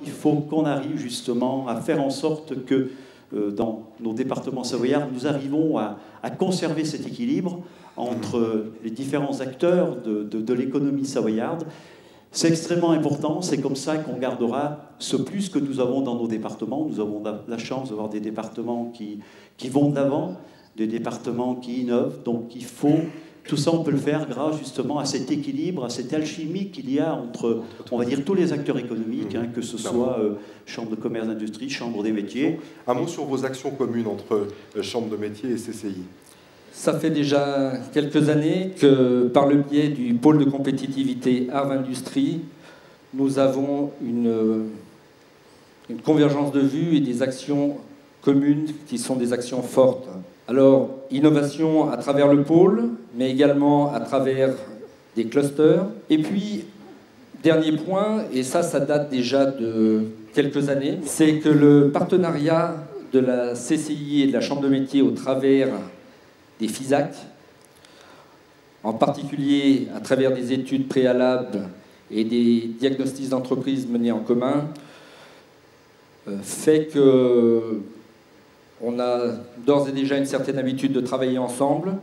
Il faut qu'on arrive justement à faire en sorte que dans nos départements savoyards, nous arrivons à conserver cet équilibre entre les différents acteurs de l'économie savoyarde. C'est extrêmement important, c'est comme ça qu'on gardera ce plus que nous avons dans nos départements. Nous avons la chance d'avoir des départements qui vont de l'avant, des départements qui innovent, donc il faut... Tout ça, on peut le faire grâce justement à cet équilibre, à cette alchimie qu'il y a entre, on va dire, tous les acteurs économiques, que ce soit Chambre de commerce d'industrie, Chambre des métiers. Un mot sur vos actions communes entre Chambre de métiers et CCI. Ça fait déjà quelques années que, par le biais du pôle de compétitivité Arves-Industrie, nous avons une convergence de vues et des actions communes qui sont des actions fortes. Alors, innovation à travers le pôle, mais également à travers des clusters. Et puis, dernier point, et ça date déjà de quelques années, c'est que le partenariat de la CCI et de la Chambre de métiers au travers des FISAC, en particulier à travers des études préalables et des diagnostics d'entreprise menés en commun, fait que on a d'ores et déjà une certaine habitude de travailler ensemble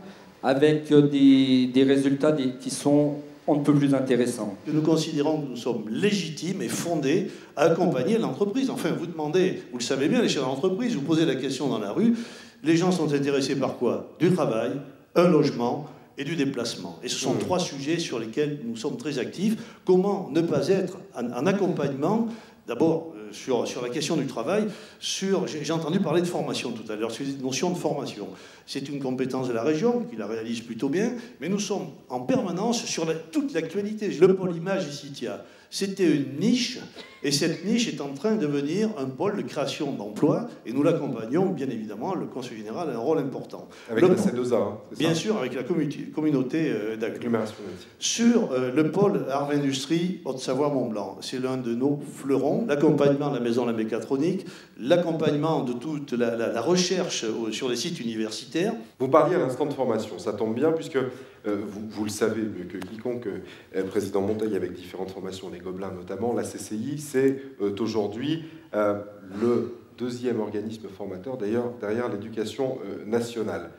avec des résultats qui sont on ne peut plus intéressants. Nous considérons que nous sommes légitimes et fondés à accompagner l'entreprise. Enfin, vous demandez, vous le savez bien, les chefs d'entreprise, vous posez la question dans la rue, les gens sont intéressés par quoi? Du travail, un logement et du déplacement. Et ce sont trois sujets sur lesquels nous sommes très actifs. Comment ne pas être en accompagnement, d'abord, sur la question du travail, j'ai entendu parler de formation tout à l'heure, sur cette notion de formation. C'est une compétence de la région, qui la réalise plutôt bien, mais nous sommes en permanence sur toute l'actualité. Le pôle image ici, c'était une niche, et cette niche est en train de devenir un pôle de création d'emplois, et nous l'accompagnons, bien évidemment, le Conseil général a un rôle important. Avec la C2A, bien sûr, avec la communauté d'agglomération. Sur le pôle Arves-Industrie, Haute-Savoie-Mont-Blanc, c'est l'un de nos fleurons, l'accompagnement de la maison de la mécatronique, l'accompagnement de toute la recherche sur les sites universitaires. Vous parliez à l'instant de formation, ça tombe bien puisque vous le savez mieux que quiconque, président Monteil avec différentes formations, les Gobelins notamment, la CCI, c'est aujourd'hui le deuxième organisme formateur d'ailleurs derrière l'éducation nationale.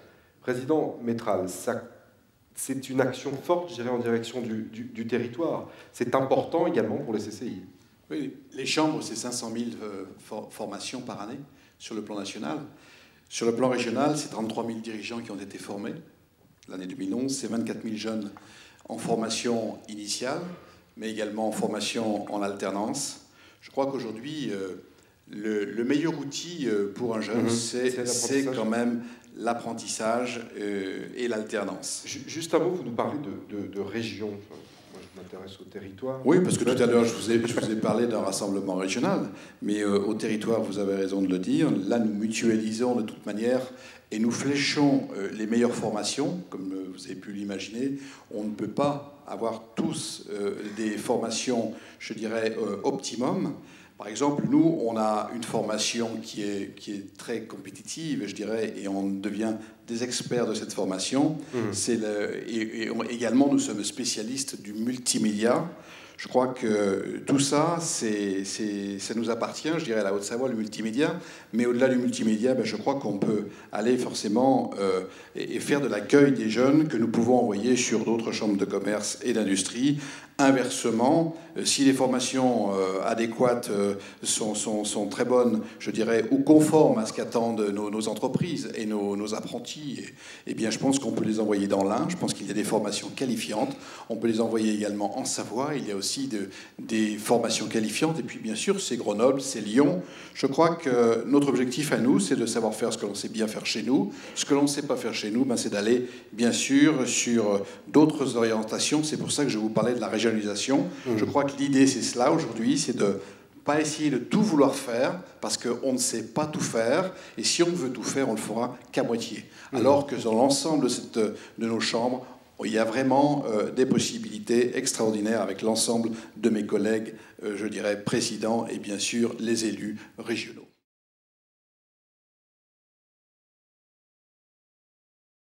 Président Métral, c'est une action forte, je dirais, en direction du territoire. C'est important également pour les CCI. Oui, les chambres, c'est 500 000 formations par année sur le plan national. Sur le plan régional, c'est 33 000 dirigeants qui ont été formés. L'année 2011, c'est 24 000 jeunes en formation initiale, mais également en formation en alternance. Je crois qu'aujourd'hui, le meilleur outil pour un jeune, c'est quand même l'apprentissage et l'alternance. Juste un mot, vous nous parlez de région. Moi, je m'intéresse au territoire. Oui, parce que tout à l'heure, je vous ai parlé d'un rassemblement régional, mais au territoire, vous avez raison de le dire. Là, nous mutualisons de toute manière et nous fléchons les meilleures formations, comme vous avez pu l'imaginer. On ne peut pas avoir tous des formations, je dirais, optimum. Par exemple, nous, on a une formation qui est très compétitive, je dirais, et on devient des experts de cette formation. Et également, nous sommes spécialistes du multimédia. Je crois que tout ça, ça nous appartient, je dirais, à la Haute-Savoie, le multimédia. Mais au-delà du multimédia, je crois qu'on peut aller forcément et faire de l'accueil des jeunes que nous pouvons envoyer sur d'autres chambres de commerce et d'industrie. Inversement, si les formations adéquates sont très bonnes, je dirais, ou conformes à ce qu'attendent nos entreprises et nos apprentis, eh bien, je pense qu'on peut les envoyer dans l'Ain. Je pense qu'il y a des formations qualifiantes. On peut les envoyer également en Savoie. Il y a aussi des formations qualifiantes. Et puis, bien sûr, c'est Grenoble, c'est Lyon. Je crois que notre objectif à nous, c'est de savoir faire ce que l'on sait bien faire chez nous. Ce que l'on ne sait pas faire chez nous, c'est d'aller, bien sûr, sur d'autres orientations. C'est pour ça que je vous parlais de la régionalisation. Je crois que l'idée, c'est cela aujourd'hui, c'est de pas essayer de tout vouloir faire, parce qu'on ne sait pas tout faire, et si on veut tout faire, on le fera qu'à moitié. Alors que dans l'ensemble de nos chambres, il y a vraiment des possibilités extraordinaires avec l'ensemble de mes collègues, je dirais, présidents, et bien sûr les élus régionaux.